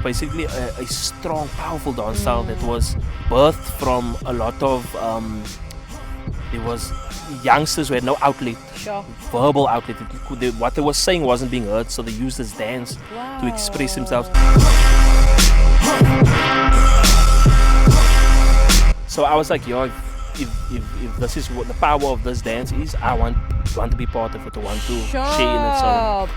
basically a strong, powerful dance style that was birthed from a lot of it was youngsters who had no outlet, verbal outlet. What they were saying wasn't being heard, so they used this dance to express themselves. So I was like, yo, if this is what the power of this dance is, I want to be part of it, I want to share in it. So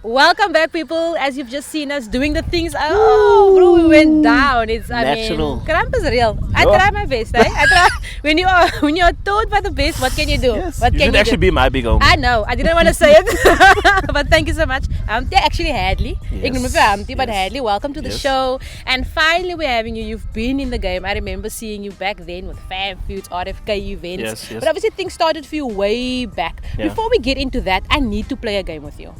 welcome back, people. As you've just seen us doing the things, bro, we went down. It's natural. Krump is real. I try my best. I try. When you're told by the best, what can you do? Yes, what you can should you actually do? be my big homie. I know. I didn't want to say it, but thank you so much. Actually, Hadley. Yes. But Hadley, welcome to the show. And finally, we're having you. You've been in the game. I remember seeing you back then with fan feuds, RFK events. Yes. But obviously, things started for you way back. Yeah. Before we get into that, I need to play a game with you.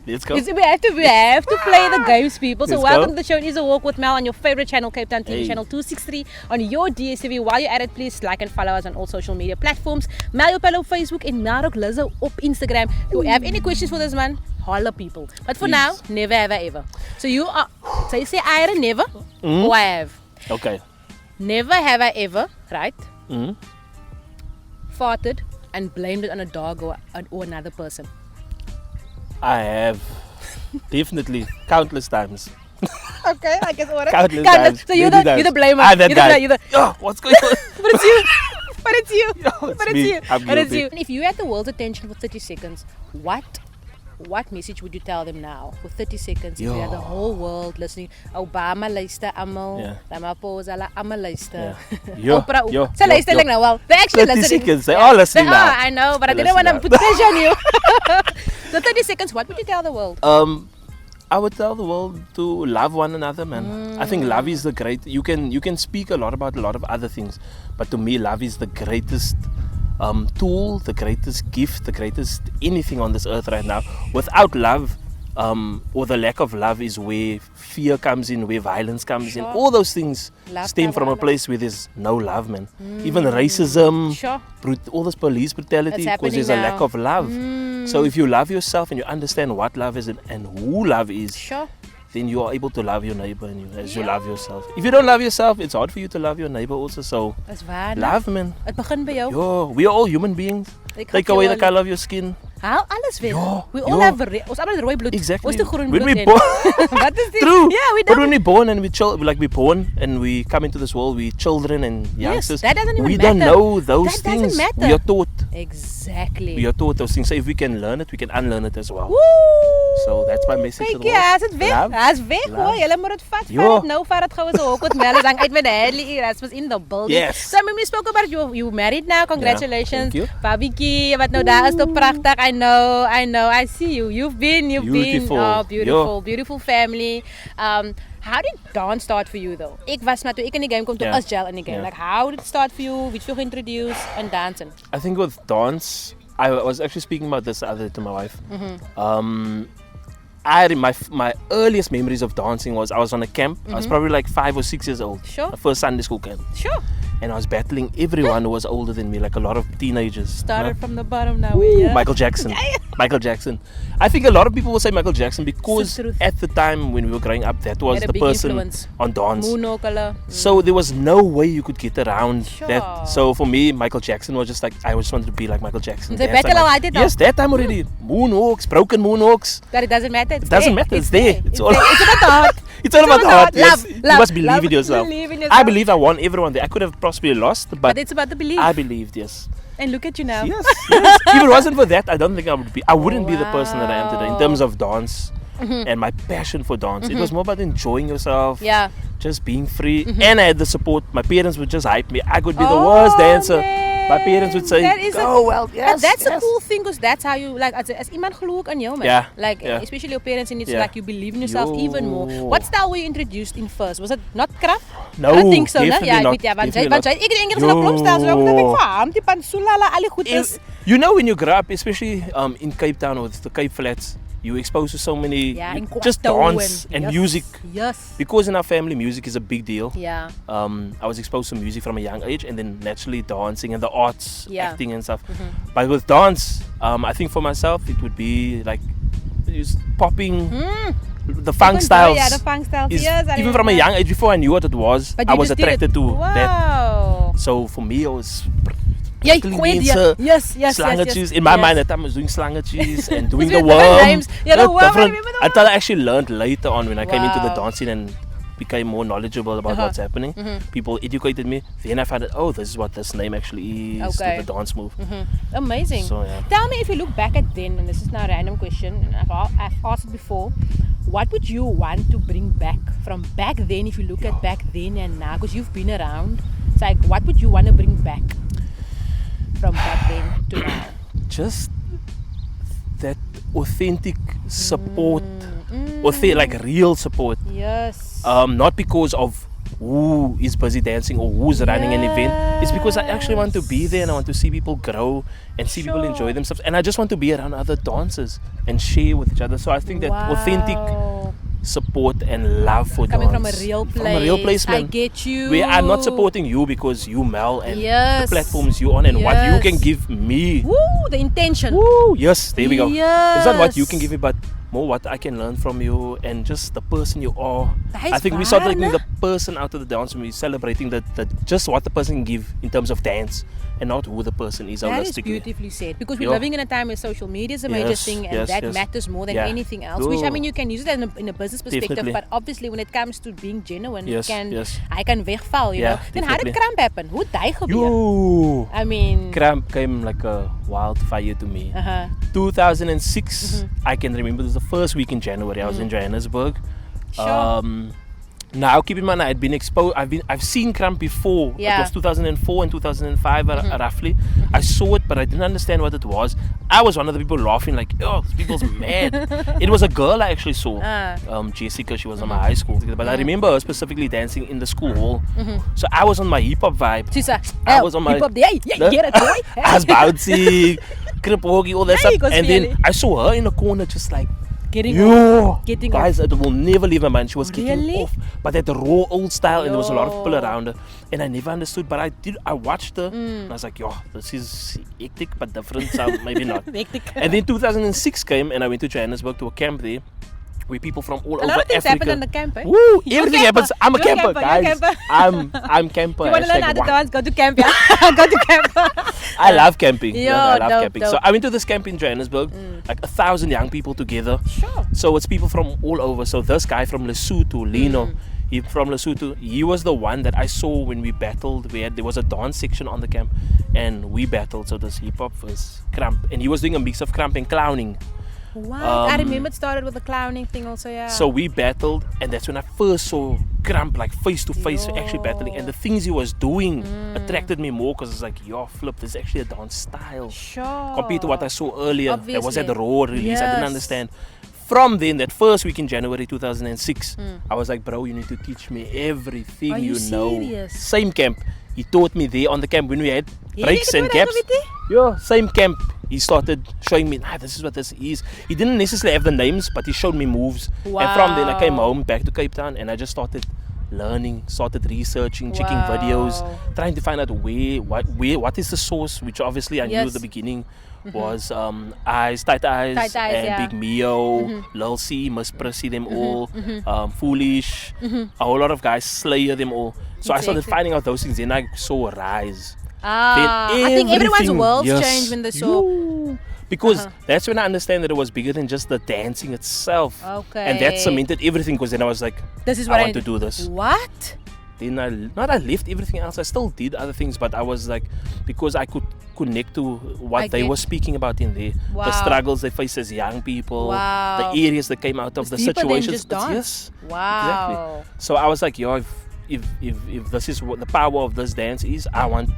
Let's go. We have to play the games, people. So Let's welcome go. to the show. It is a walk with Mel on your favorite channel, Cape Town TV, channel 263 on your DSTV. While you're at it, please like and follow us on all social media platforms. Mel op Facebook and Narok Lizzo op Instagram. If you have any questions for this man, holla, people. But for now, never have I ever. So you say I had a never or I have. Okay. Never have I ever, right? Farted and blamed it on a dog or another person. I have definitely countless times. Okay, I guess what? Countless times. So you're the blamer. I'm that guy. You're the What's going on? But it's you. But it's you. It's me. I'm guilty. If you had the world's attention for 30 seconds, what message would you tell them now for 30 seconds? If you had the whole world listening, Obama luister almal, Ramaphosa almal luister. Oprah, so luister like now. Well, they're actually 30 listening. seconds. They're all listening now. I know, but I didn't want to put pressure on you. So 30 seconds, what would you tell the world? I would tell the world to love one another, man. I think love is the great. You can speak a lot about a lot of other things, but to me, love is the greatest tool, the greatest gift, the greatest anything on this earth right now. Without love, or the lack of love, is where fear comes in, where violence comes in. All those things stem from a place where there's no love, man. Even racism, all this police brutality, because there's a lack of love. So if you love yourself and you understand what love is and who love is, then you are able to love your neighbor as you love yourself. If you don't love yourself, it's hard for you to love your neighbor also. So love, man. Het begint bij jou. Yo, we are all human beings. Take away the color of your skin. Haal alles weg. We all have ons allemaal rooi bloed. Exactly. Ons de groen When bloed. we born, Wat is dit? true. Yeah, we But don't. when we born and we're born and we come into this world, we children and youngsters. That doesn't even we matter. don't know those That doesn't things. matter. We are taught. Exactly. We are taught those things. So if we can learn it, we can unlearn it as well. Woo! So that's my message to Kijk, the world. ja, is het weg? Love. Hij is weg, hoor. Jullie moeten het vat. Vat het nou, vat het gauw zo ook. Met Mel is uit met Hadley Erasmus in the building. Yes. So, we spoke about you married now. Congratulations. Thank you. Babiekie, wat nou daar is toch prachtig. I know. I see you. You've been. Beautiful. Oh, beautiful family. How did dance start for you though? Ik was maar toen ik in die game kwam, toen was Gel in die game. Like, how did it start for you? Wie je geïntroduced en dancing? I think with dance, I was actually speaking about this the other day to my wife. I had my earliest memories of dancing was I was on a camp. I was probably like 5 or 6 years old. Sure. My first Sunday school camp. Sure. And I was battling everyone who was older than me, like a lot of teenagers. Started from the bottom now. Yeah. Michael Jackson. Michael Jackson. I think a lot of people will say Michael Jackson because at the time when we were growing up, that was the person influence on dance. Moonokala. So there was no way you could get around that. Sure. So for me, Michael Jackson was just like, I just wanted to be like Michael Jackson. They Dance battle like al altijd al. Yes, that time already. Moonwalks, broken moonwalks. But it doesn't matter. It doesn't matter. It's there. It's all It's about the heart. It's all about the heart. Yes. Love, You must believe in yourself. Believe in yourself. I believe I won everyone there. I could have possibly lost, but it's about the belief. I believed, yes. And look at you now. Yes. If it wasn't for that, I don't think I wouldn't be the person that I am today in terms of dance and my passion for dance. It was more about enjoying yourself. Yeah. Just being free. And I had the support. My parents would just hype me. I could be the worst dancer. Man. My parents would say, "Go well, yes." And that's yes. a cool thing, because that's how you, like, as iemand geloof ook aan jou, man. Yeah, Like, yeah. especially your parents, and it's Yeah. like you believe in yourself Yo. even more. What style were you introduced in first? Was it not Krump? No, I don't think so, definitely no? Ja, not. ik weet, ja, want Definitely zij, not. ik denk Engels en Krump style, so ik denk van, die pansulala, alle goed is. You know, when you grow up, especially in Cape Town or the Cape Flats, you exposed to so many just dance and music. Yes. Because in our family, music is a big deal. Yeah. I was exposed to music from a young age, and then naturally dancing and the arts, Yeah. acting and stuff. But with dance, I think for myself it would be like just popping the funk styles. Yeah, the funk styles. Is- Yes, I even from a remember. young age, before I knew what it was, But I you was just did attracted it. to that. Wow. So for me, it was Yeah, prickling quid, mense, yes. slangetjies. In my mind, at the time I was doing slangetjies and doing the With different worm. names. Yeah, the worm, I different- remember the Until I actually learned later on when I came into the Wow. dancing and became more knowledgeable about what's happening. People educated me. Then I found out, oh, this is what this name actually is Okay. to the dance move. Amazing. So, yeah. Tell me, if you look back at then, and this is now a random question, and I've asked it before, what would you want to bring back from back then, if you look at back then and now, because you've been around? It's like, what would you want to bring back from back then to now? Just that authentic support, like real support. Yes. Not because of who is busy dancing or who's running an event. It's because I actually want to be there and I want to see people grow and see people enjoy themselves. And I just want to be around other dancers and share with each other. So I think that authentic support and love for Coming dance. from a real place. From a real place, man. I get you. Where I'm not supporting you because you Mel and Yes. the platforms you on and what you Yes. can give me. Woo, the intention. Woo, yes, there we go. It's not what you Yes. can give me, but more what I can learn from you and just the person you are. That I is think we start waar, taking né? the person out of the dance and we're celebrating that just what the person can give in terms of dance and not who the person is That is holistically. beautifully said, because we're Yeah. living in a time where social media is a major Yes, thing, and yes, that yes. matters more than Yeah. anything else. Which I Yo. mean, you can use it in a business perspective, Definitely. but obviously when it comes to being genuine, Yes, it can yes. I can wegval, you Yeah, know. Then how did definitely. Krump happen? Hoe het hy gebeur? You I mean, Krump came like a wildfire to me. 2006, I can remember, it was the first week in January. I was in Johannesburg. Sure. Now keep in mind, I've been exposed. I've seen Krump before. Yeah. It was 2004 and 2005 roughly. I saw it, but I didn't understand what it was. I was one of the people laughing like, "Oh, these people's mad." It was a girl I actually saw, Jessica. She was on my high school, but I remember her specifically dancing in the school hall. So I was on my hip hop vibe. Sisa, I was on my. hip hop, yeah, get it, boy. I was bouncing, crip walking, all that Yeah, stuff. you got And then smelly. I saw her in the corner just like, Getting yo, Getting guys, it will never leave my mind. She was getting Really? off, but that raw old style, and there was a lot of people Yo. around her, and I never understood. But I watched her, and I was like, yo, this is hectic, but different. So maybe not. Hectic. And then 2006 came, and I went to Johannesburg to a camp there, where people from all A over lot of things Africa. happen on the camp, eh? Woo! You're a Everything camper. happens. I'm a You're a camper, camper, you're a guys. camper. I'm camper. You want to learn how to #1. dance? Go to camp, yeah. Go to camp. I love camping. Yo, I love dope, camping. dope. So I went to this camp in Johannesburg, like 1,000 young people together. Sure. So it's people from all over. So this guy from Lesotho, Lino, he from Lesotho, he was the one that I saw when we battled. There was a dance section on the camp, and we battled. So this hip hop was Krump, and he was doing a mix of Krump and clowning. Wow. I remember it started with the clowning thing also, yeah. So we battled, and that's when I first saw Krump like face to face actually battling, and the things he was doing attracted me more because it's like, yo, flip, this is actually a dance style Sure. compared to what I saw earlier. That was at the Obviously. raw release. I didn't Yes. understand. From then, that first week in January 2006, I was like, bro, you need to teach me everything Are you know. serious? Same camp. He taught me there on the camp when we had breaks and gaps. gaps. Yeah, same camp. He started showing me, this is what this is. He didn't necessarily have the names, but he showed me moves. And from then I came Wow. home back to Cape Town, and I just started learning, started researching, checking Wow. videos, trying to find out what is the source, which obviously I knew at Yes. the beginning was Tight Eyes, Tight Eyes, and yeah. Big Mio, Lil C, Miss Prissy, them all, Foolish, a whole lot of guys, Slayer, them all. So I started Exactly. finding out those things, then I saw a rise. I Then think everyone's everything- worlds yes. changed when they saw. Yo. Because that's when I understand that it was bigger than just the dancing itself. Okay. And that cemented everything, because then I was like, This is what I want to do this. What? Then I left everything else. I still did other things, but I was like, because I could connect to what I they get- were speaking about in there. Wow. The struggles they face as young people, Wow. the areas that came out of the It's deeper than situations. just dance. Yes. Wow. Exactly. So I was like, yo, if this is what the power of this dance is, I want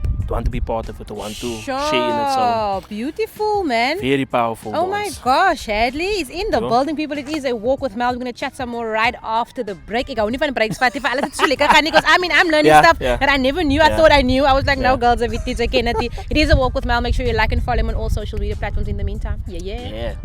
to be part of it. I want to share in it. So Beautiful, man. very powerful. Oh my dance. gosh, Hadley is in the Ja. building, people. It is a walk with Mel. We're going to chat some more right after the break. Ek hou nie van breaks, vat. Alles het so lekker gaan nie, because I mean, I'm learning Yeah, stuff yeah. that I never knew. I Yeah. thought I knew. I was like, no, Yeah. girls, I ken it. It is a walk with Mel. Make sure you like and follow him on all social media platforms in the meantime. Yeah. Yeah.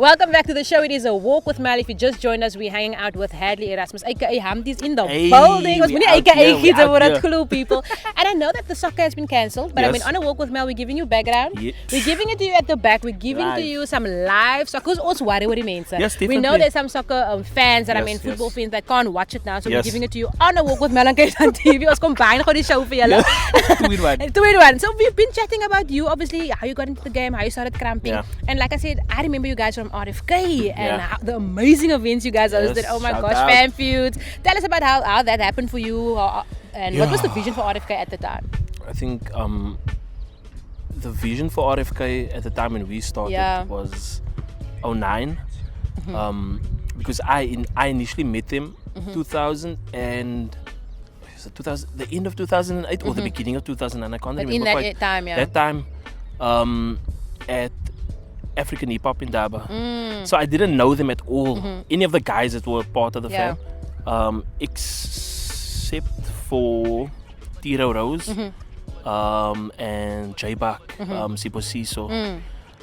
Welcome back to the show. It is a walk with Mel. If you just joined us, we're hanging out with Hadley Erasmus, aka Humpty's in the building. Was many aka kids over at Clue people. And I know that the soccer has been cancelled, but I mean, on a walk with Mel, we're giving you background. Yes. We're giving it to you at the back. We're giving to you some live soccer. Because also worry what it means. Yes, definitely. We know there's some soccer fans that football fans that can't watch it now, so we're giving it to you on a walk with Mel and Kate on TV. Ons combine for the show for you. 2-in-1. 2-in-1. So we've been chatting about you, obviously, how you got into the game, how you started cramping. And like I said, I remember you guys from RFK and the amazing events you guys hosted. Oh my gosh, fan feuds. Tell us about how that happened for you and what was the vision for RFK at the time? I think the vision for RFK at the time when we started was 2009. Because I initially met them 2000 and the end of 2008 or the beginning of 2009. I can't remember in that quite. time, That time at African Hip Hop in Daba. So I didn't know them at all. Any of the guys that were part of the fam, except for Tiro Rose and J Buck, Sipo Siso,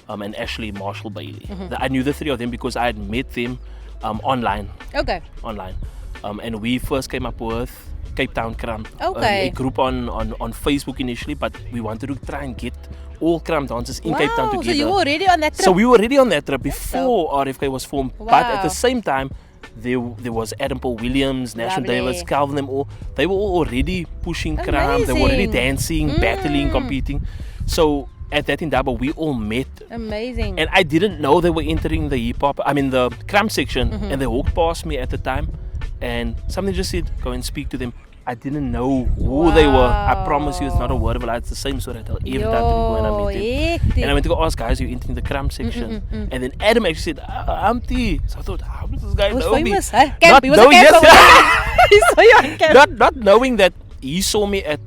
and Ashley Marshall Bailey. I knew the three of them because I had met them online. Okay. Online. And we first came up with Cape Town Krump. Okay. A group on Facebook initially, but we wanted to try and get all Krump dancers in Cape Town together. So you were already on that trip? So we were already on that trip before RFK was formed. But at the same time, there was Adam Paul Williams, National Davis, Calvin, them all. They were all already pushing Krump. They were already dancing, battling, competing. So at that in Daba, we all met. Amazing. And I didn't know they were entering the the Krump section, and they walked past me at the time, and something just said, go and speak to them. I didn't know who they were. I promise you, it's not a word of a lie. It's the same story I tell every time to people when I meet them. And I went to go ask guys, you're entering the Krump section. And then Adam actually said, Humpty. So I thought, how does this guy know me? Not knowing that he saw me at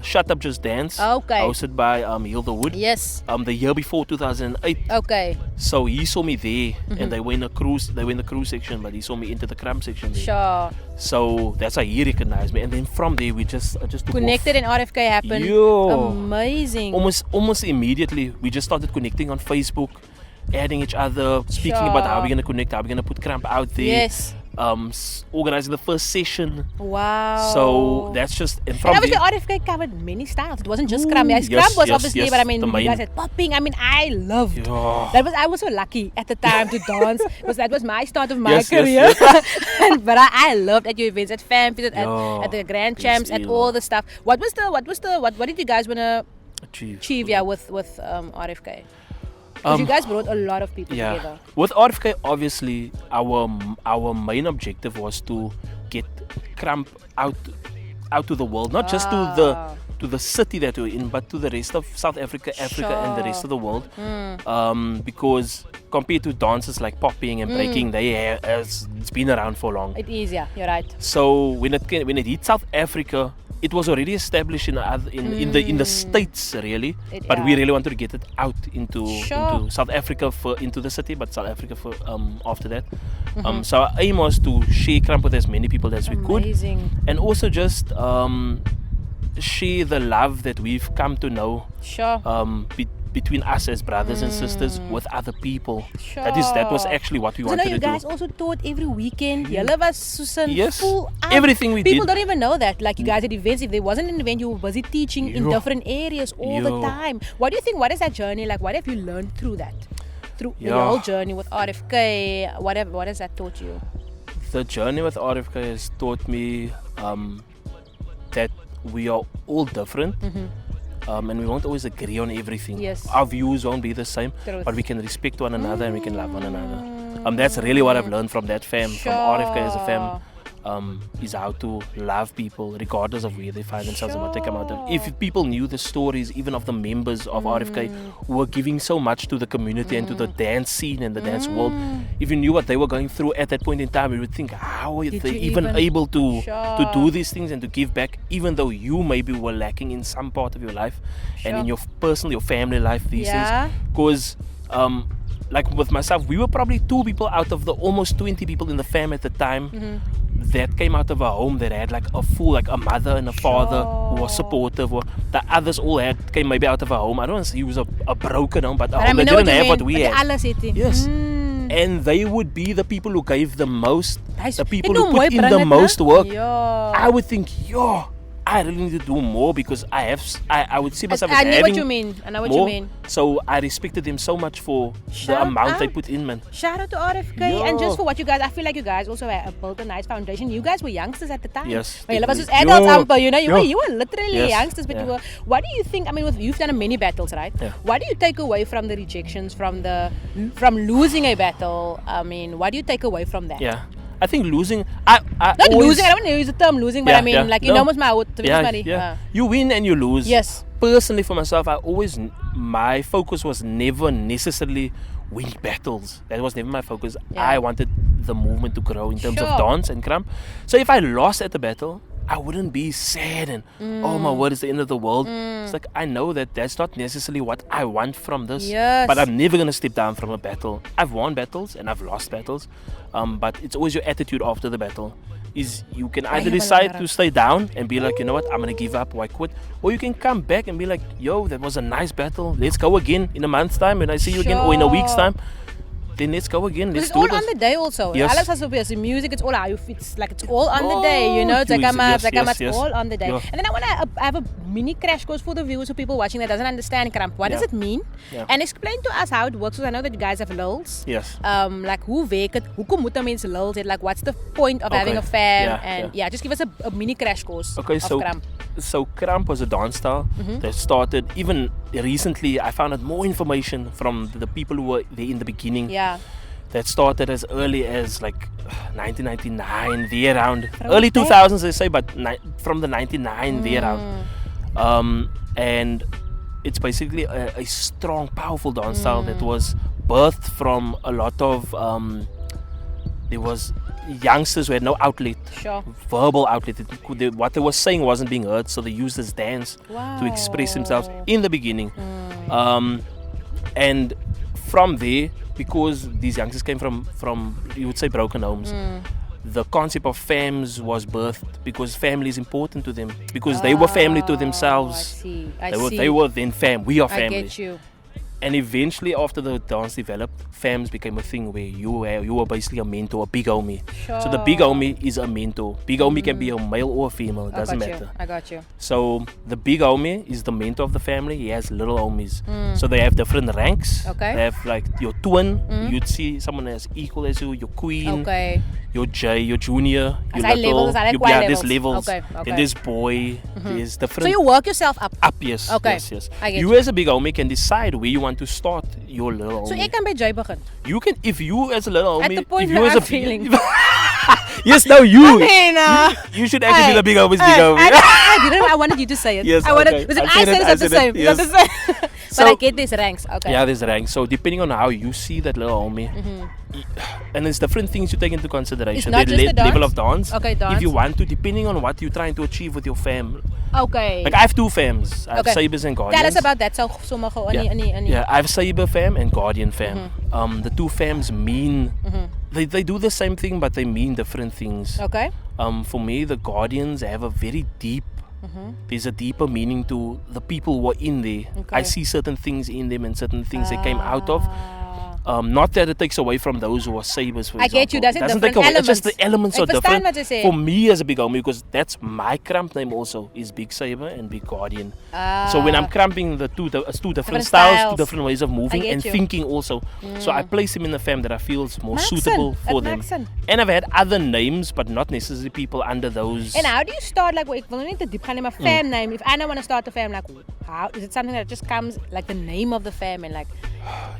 Shut Up Just Dance, hosted by Hilda Wood. Yes. The year before 2008. Okay. So he saw me there, and they were in the cruise. They were in the cruise section, but he saw me into the Krump section there. Sure. So that's how he recognized me, and then from there we just took connected, and RFK happened. Yo. Amazing. Almost immediately we just started connecting on Facebook, adding each other, speaking about how we're gonna connect, how we're gonna put Krump out there. Yes. Organizing the first session. Wow. So that's just and from obviously RFK covered many styles. It wasn't just Krump. Krump was obviously, but I mean, you guys had popping. I mean, I loved. I was so lucky at the time to dance because that was my start of my career. But I loved at your events, at Fam, at the Grand Champs, at all the stuff. What did you guys wanna achieve with RFK? Because you guys brought a lot of people together. With RFK, obviously, our main objective was to get Krump out to the world, not just to the city that we're in, but to the rest of South Africa, and the rest of the world. Because compared to dances like popping and breaking, it's been around for long. It is, yeah, you're right. So when it hit South Africa, it was already established in the States, really, but we really wanted to get it out into South Africa, into the city, but South Africa after that. So our aim was to share Krump with as many people as we could, and also just share the love that we've come to know between us as brothers and sisters with other people. That was actually what we wanted to do. You guys also taught every weekend. Full everything we did. People don't even know that. Like you guys at events, if there wasn't an event, you were busy teaching in different areas all the time. What do you think? What is that journey like? What have you learned through that? Through the whole journey with RFK, whatever. What has that taught you? The journey with RFK has taught me that we are all different. And we won't always agree on everything. Yes. Our views won't be the same, but we can respect one another and we can love one another. That's really what I've learned from that fam, from RFK as a fam. Is how to love people regardless of where they find themselves and what they come out of. If people knew the stories even of the members of RFK who were giving so much to the community and to the dance scene and the dance world, if you knew what they were going through at that point in time, you would think, how are they even able to do these things and to give back, even though you maybe were lacking in some part of your life and in your family life, these things. Because like with myself, we were probably 2 people out of the almost 20 people in the fam at the time that came out of a home that had like a mother and a father who was supportive, or the others all came maybe out of a home, I don't want to say it was a broken home, but a home that didn't have what we had. Yes. and they would be the people who gave the most, Guys, the people ek who nou mooi put in bring the dit, most né? work. Ja. I would think, I really need to do more because I would see myself as I know having what you mean. I know what more. you mean. So I respected them so much for Shout the amount they out. put in, man. Shout out to RFK and just for what you guys, I feel like you guys also have built a nice foundation. You guys were youngsters at the time. Yes, Maar julle was soos definitely. adults Yeah. amper, you know, you Yeah. were literally Yes. youngsters, but Yeah. you were. What do you think? I mean, you've done many battles, right? Yeah. What do you take away from the rejections, from losing a battle? I mean, what do you take away from that? Yeah. I think losing. I Not always, losing. I don't want to use the term losing, but Yeah, I mean, yeah. like you No. know, almost my Yeah. You win and you lose. Yes. Personally, for myself, my focus was never necessarily win battles. That was never my focus. Yeah. I wanted the movement to grow in terms Sure. of dance and Krump. So if I lost at the battle, I wouldn't be sad and oh my word, it's the end of the world. It's like I know that that's not necessarily what I want from this. Yes. But I'm never gonna step down from a battle. I've won battles and I've lost battles. But it's always your attitude after the battle. Is you can either decide to stay down and be like, you know what, I'm gonna give up or I quit, or you can come back and be like, yo, that was a nice battle. Let's go again in a month's time when I see you again, or in a week's time. Then let's go again. Let's It's do all this. on the day also. Yes. Alles as the music, it's all how you it's like it's all on the day, you know. It's like Yes, it's all on the day. Yeah. And then I want to have a mini crash course for the viewers, for people watching that doesn't understand Krump. What does Yeah. it mean? Yeah. And explain to us how it works. Because I know that you guys have lulls. Yes. Like hoe werk dit? Hoekom moet 'n mens lulls hê? Like what's the point of having a Okay. fam? Yeah, And yeah, just give us a mini crash course Okay, of so Krump. Krump was a dance style that started even recently. I found out more information from the people who were there in the beginning. Yeah. That started as early as like 1999, there around. From Early there? 2000s they say, but from the 99 there around. And it's basically a strong, powerful dance style that was birthed from a lot of there was youngsters who had no outlet, Sure. verbal outlet. What they were saying wasn't being heard, so they used this dance to express themselves in the beginning. And from there, because these youngsters came from you would say broken homes, the concept of fams was birthed because family is important to them, because they were family to themselves. I see. I They see. were then fam. We are I family. get you. And eventually, after the dance developed, fams became a thing where you were basically a mentor, a big homie. So the big homie is a mentor. Big homie can be a male or a female, it doesn't matter. I got you. So the big homie is the mentor of the family. He has little homies. So they have different ranks. Okay. They have like your twin. You'd see someone as equal as you. Your queen. Okay. Your J. Your junior. As Your I little. levels, I like your, Y there's levels. levels. Okay. Then there's boy. There's different. So you work yourself up. Up, yes. Okay. Yes. I get You you. as a big homie can decide where you want to start your little So homie. ek kan by J begin. You can, if you as a little At homie, the point if you where as I'm a feeling. yes, no, you. I mean, You should actually be the big homie's big I homie. didn't. I wanted you to say it. Yes, I wanted. okay. Because if I I said said it, it's not the I said same. it, It's not the same. But So- I get these ranks. Okay. Yeah, there's ranks. So depending on how you see that little homie, and there's different things you take into consideration. It's not just the level dance? of dance. Okay, dance. If you want to, depending on what you're trying to achieve with your fam. Okay. Like I have two fams. I have Okay. Sabers and Guardians. Tell us about that. So sommige Yeah, I have Saber fam and Guardian fam. The two fams mean they do the same thing, but they mean different things. Okay. For me, the Guardians have a very deep. There's a deeper meaning to the people who are in there. Okay. I see certain things in them and certain things they came out of. Not that it takes away from those who are sabers, for I example. get you. That's Doesn't different take away. It's just the elements. elements are Ek verstaan different. wat jy sê. For me as a big homie, because that's my Krump name also, is Big Saber and Big Guardian. So when I'm cramping it's two different Different styles, styles. two different ways of moving get and you. thinking also. So I place him in the fam that I feel is more Maak suitable sin. for It them. maak sin. And I've had other names, but not necessarily people under those. And how do you start? Like, ek wil nie te diep gaan in my fam name. If I don't want to start a fam, like, how is it something that just comes like the name of the fam and like?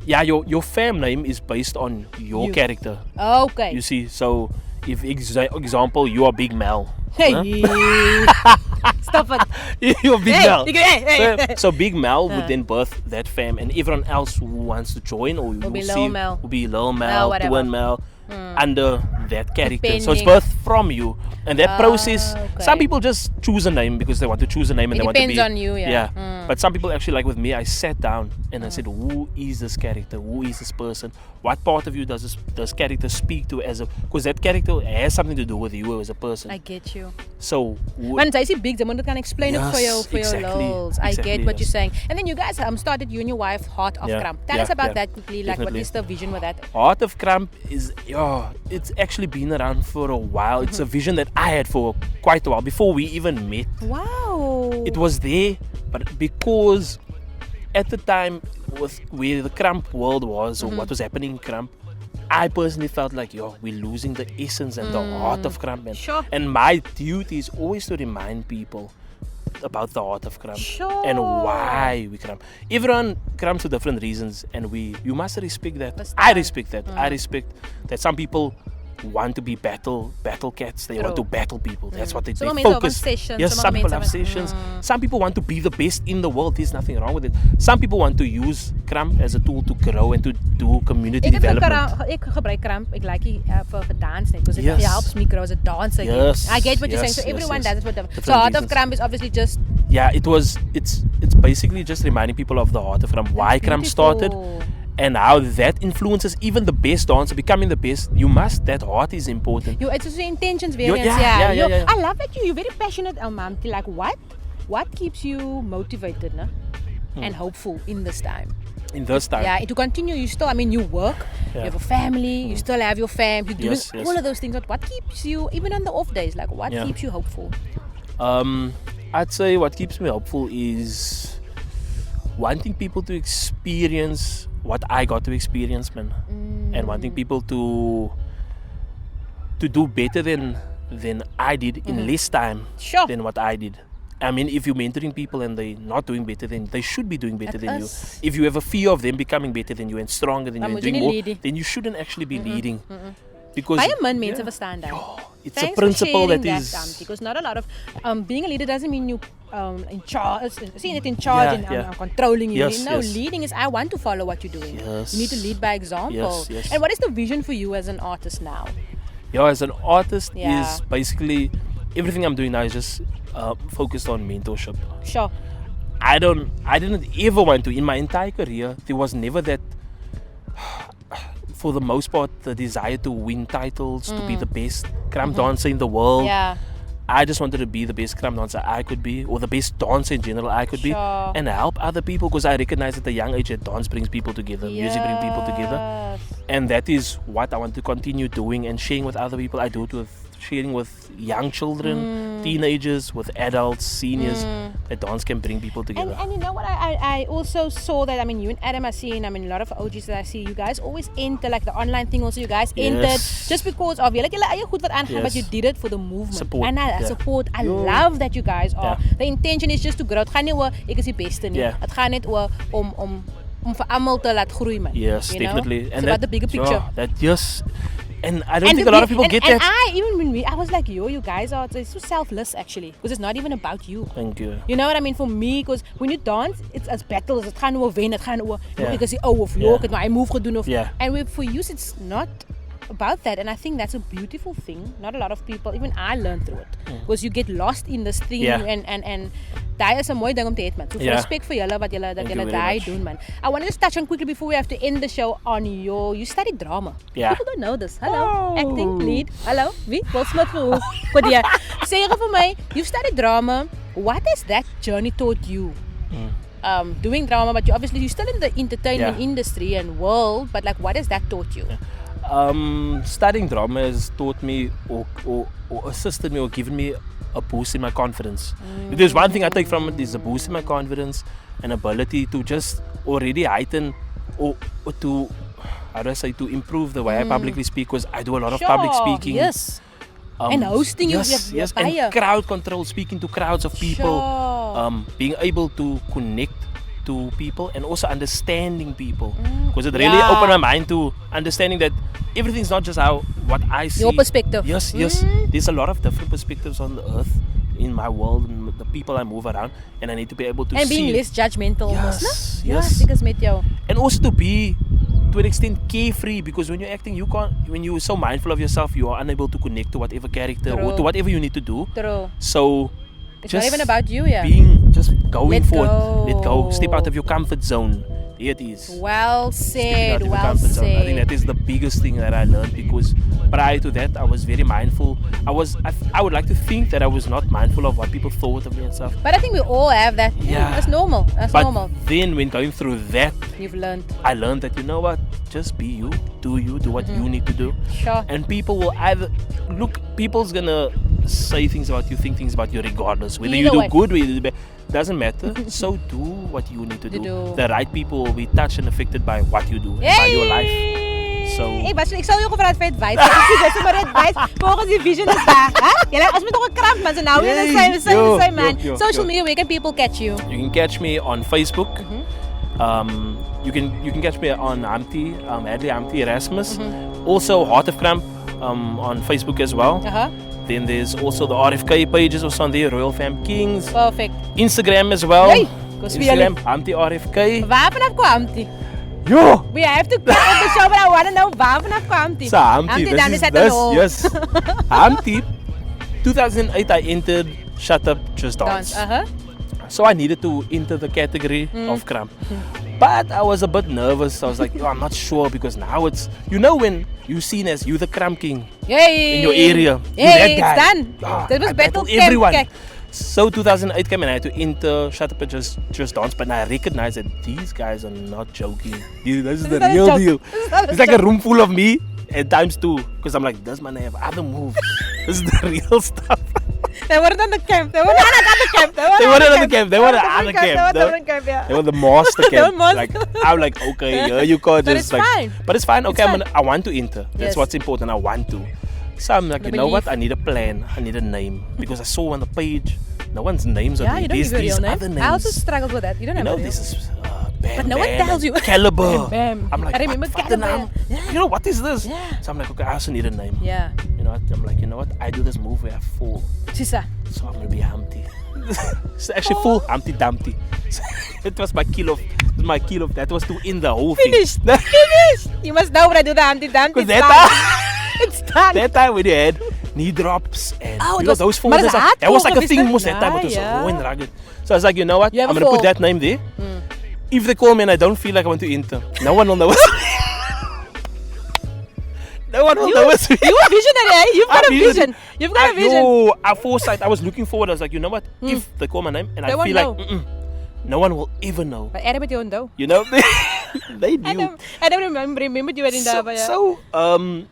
Yeah, your fam name is based on your character. Okay. You see, so if example you are Big Mel. Hey. Huh? Stop it. You're Big Hey, Mel. you can- hey. So Big Mel would then birth that fam, and everyone else who wants to join or Will be will Lil see Mel. will be Lil Mel, Mel, whatever. Twin Mel, under that character. So it's Depending. birth from you. And that process, some people just choose a name because they want to choose a name and they want to be. It depends on you, yeah. But some people actually, like with me, I sat down and I said, who is this character? Who is this person? What part of you does this character speak to because that character has something to do with you as a person. I get you. So when I see big, someone can explain it for your lols. I get what you're saying. And then you guys started, you and your wife, Heart of Krump. Tell us about that quickly. Like, what is the vision with that? Heart of Krump is, it's actually been around for a while. It's a vision that I had for quite a while before we even met. Wow. It was there, but because at the time with where the Krump world was or what was happening in Krump, I personally felt like, we're losing the essence and the heart of Krump. And my duty is always to remind people about the heart of Krump and why we Krump. Everyone Krumps for different reasons, and you must respect that. I respect that. I respect that some people want to be battle cats. They want to battle people. That's what they focus. Yes, some people have sessions. Some people want to be the best in the world. There's nothing wrong with it. Some people want to use Krump as a tool to grow and to do community development. Ek gebruik Krump. Ek like it for dance because it helps me grow as a dancer. I get what you're saying. So everyone does it for them. So Heart of Krump is obviously just it's basically just reminding people of the Heart of Krump, why Krump started. And how that influences even the best dancer becoming the best. That heart is important. It's also intentions variance. I love that you're very passionate, Mamti. Like what keeps you motivated and hopeful in this time? Yeah, to continue, you still, you work, you have a family, you still have your fam, you're doing all of those things. But what keeps you, even on the off days, like what keeps you hopeful? I'd say what keeps me hopeful is wanting people to experience what I got to experience, man, and wanting people to do better than I did in less time than what I did. If you're mentoring people and they're not doing better, then they should be doing better than you. If you have a fear of them becoming better than you and stronger than you and doing more, then you shouldn't actually be leading. Because it's a principle that is because not a lot of being a leader doesn't mean you in charge, seeing it in charge and controlling you. Leading is I want to follow what you're doing. You need to lead by example. And what is the vision for you as an artist now? As an artist is basically everything I'm doing now is just focused on mentorship. I didn't ever want to in my entire career. There was never that. For the most part, the desire to win titles, to be the best Krump dancer in the world. I just wanted to be the best Krump dancer I could be, or the best dancer in general I could be, and help other people, because I recognize at a young age that dance brings people together, music brings people together, and that is what I want to continue doing and sharing with other people. I do it sharing with young children, teenagers, with adults, seniors, that dance can bring people together. And you know what, I also saw that, you and Adam are seeing, a lot of OGs that I see, you guys always enter, like the online thing also, you guys entered, just because of, but you did it for the movement. Support. And support, I love that you guys are. The intention is just to grow. Het gaan nie oor, ek is die beste nie. Het gaan net oor, om vir almal te laat groei, man. Yes, definitely. It's about the bigger picture. And I don't think a lot of people get that. And I was like, you guys are so selfless actually, because it's not even about you. Thank you. You know what I mean? For me, because when you dance, it's as battles. Het gaan oor wen, het gaan oor ek is of ek het my move gedoen of. And for you, it's not about that, and I think that's a beautiful thing. Not a lot of people, even I learned through it, because you get lost in this thing, and daai is 'n mooi ding om te hê, man. So respect vir julle wat julle daai doen, man. I want to just touch on quickly before we have to end the show on you studied drama. People don't know this. Hello, acting lead. Hello, wie? Will Smith vir wat jy sê vir my, you studied drama. What has that journey taught you? Doing drama, but you're still in the entertainment industry and world, but like what has that taught you? Studying drama has taught me or assisted me or given me a boost in my confidence. If there's one thing I take from it, is a boost in my confidence and ability to just already heighten or to, to improve the way I publicly speak, because I do a lot of public speaking. And hosting, and crowd control, speaking to crowds of people, being able to connect to people and also understanding people, because it really opened my mind to understanding that everything's not just what I see. Your perspective. Yes. There's a lot of different perspectives on the earth, in my world, and the people I move around, and I need to be able to see. And being less judgmental, yes, because met jou. And also to to an extent carefree, because when you're acting, you can't. When you're so mindful of yourself, you are unable to connect to whatever character or True. to whatever you need to do. True. So It's just not even about you, yeah. just going Let forward. go. Let go. Step out of your comfort zone. There it is. Well Stepping out said. of your Well comfort zone. I think said. that is the biggest thing that I learned, because prior to that I was very mindful. I would like to think that I was not mindful of what people thought of me and stuff. But I think we all have that. Yeah. That's normal. That's But normal. then when going through that, You've learned. I learned that, you know what, just be you, do what you need to do. Sure. And people will either people's gonna say things about you, think things about you regardless. Whether you Either do way. good, whether you do bad, doesn't matter. So do what you need to do. The right people will be touched and affected by what you do and by your life. So Hey, Bas, ek sal jou gevra het vir advice. Dis maar advice. Volgens die vision is daar, hè? Jy ons moet ook 'n krump man, so nou weer the same man. Social media, where can people catch you? You can catch me on Facebook. You can catch me on Hadley Humpty Erasmus. Also Heart of Krump on Facebook as well. Then there's also the RFK pages also on there, Royal Fam Kings. Perfect. Instagram as well. Hey, Instagram Humpty RFK. Waar vanaf kwam Humpty? Yo! We have to cut off the show, but I want to know waar vanaf kwam Humpty? So Humpty, dan this is is at all. yes. Humpty, 2008 I entered Shut Up Just Dance. So I needed to enter the category of Krump. But I was a bit nervous. I was like, I'm not sure, because now it's, when you're seen as you the Krump king Yay! in your area. Yay, you that it's guy. done. That was I battle battled everyone. camp. So 2008 came and I had to enter Shut Up and Just Dance, but I recognized that these guys are not joking. This is the not a real joke. deal. This is not a It's like a joke. room full of me at times two, because I'm like, does man have other moves? This is the real stuff. They weren't on the camp. They weren't on the camp. They weren't on the camp. They were the other They were camp. different camp, yeah. They were the master They were camp. master. Like, I'm like, okay, yeah, you can't But just it's like. fine. But it's fine. Okay, It's fine. I want to enter. That's Yes. what's important. I want to. So I'm like, The you know what? belief. I need a plan. I need a name, because I saw on the page, no one's names on Yeah, there. you don't There's give your these real other name. names. I also struggled with that. You don't You have know, a real this is Bam But no one Bam tells and you. Caliber. Bam. I'm like, I remember what the Caliber. name? Yeah. You know, what is this? Yeah. So I'm like, okay, I also need a name. Yeah. You know what? I'm like, you know what? I do this move where I fall. Sisa. So I'm gonna be Humpty. It's actually full Humpty Dumpty. It was my kill of. That was to end the whole Finished. thing. Finished. You must know when I do the Humpty Dumpty. Because that It's done. that time when you had knee drops and Oh, it you know was- those falls but and it's stuff, that was hardcore, like a thing isn't it? most that time, but it was Yeah, raw and rugged. So I was like, you know what? You have I'm a gonna put fall. that name there. If they call me and I don't feel like I want to enter, no one will know. No one will know it's me. You a visionary, eh? You've got I'm a vision. You've got a vision. Yo, at foresight, I was looking forward. I was like, you know what? If they call my name and They I won't feel like, know. no one will ever know. But Adam don't know. You know, they knew. Adam remembered you were in the.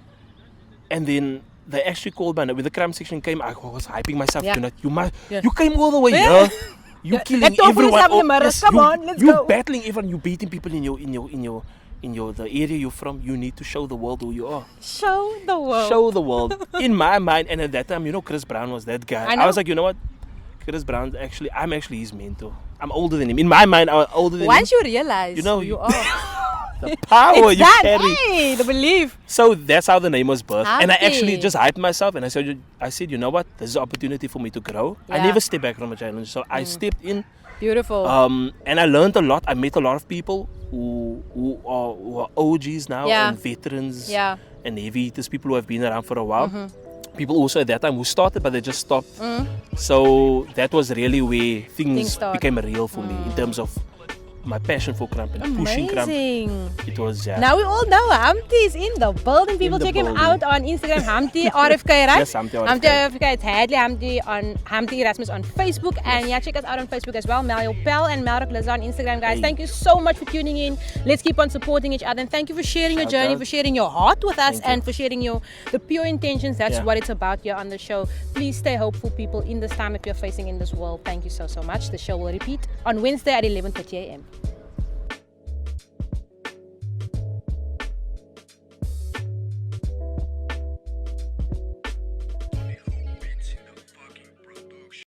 And then they actually called my name. When the Krump section came, I was hyping myself. Yeah. You know, Yeah. you came all the way Yeah. here. You Yeah. killing Let's go for everyone. yourself in the mirror. Come on, let's you go. battling everyone. You beating people in your the area you're from. You need to show the world who you are. Show the world. Show the world. In my mind, and at that time, Chris Brown was that guy. I know. I was like, you know what? Chris Brown I'm actually his mentor. I'm older than him. In my mind, I'm older than him. Once you realize You know, who you you- are. The power It's you done. carry. Hey, the belief. So that's how the name was birthed. And I actually Happy. just hyped myself and I said, you know what? This is an opportunity for me to grow. I Yeah. never stepped back from a challenge. So I stepped in. Beautiful. And I learned a lot. I met a lot of people who are OGs now Yeah. and veterans Yeah. and heavy hitters, people who have been around for a while. People also at that time who started, but they just stopped. So that was really where things start. became real for me in terms of my passion for Krump and pushing Krump. Amazing. It was, yeah. Now we all know Humpty is in the building. People the check him building. out on Instagram. Humpty RFK, right? Yes, Humpty RFK. Humpty RFK. It's Hadley Humpty on Humpty Erasmus on Facebook. And yeah, check us out on Facebook as well. Mel Pell and Melrock Liza on Instagram, guys. Hey. Thank you so much for tuning in. Let's keep on supporting each other. And thank you for sharing your Shout journey, out. for sharing your heart with us, Thank you. and for sharing the pure intentions. That's Yeah. what it's about here on the show. Please stay hopeful, people, in this time that we're facing in this world. Thank you so much. The show will repeat on Wednesday at 11:30 a.m.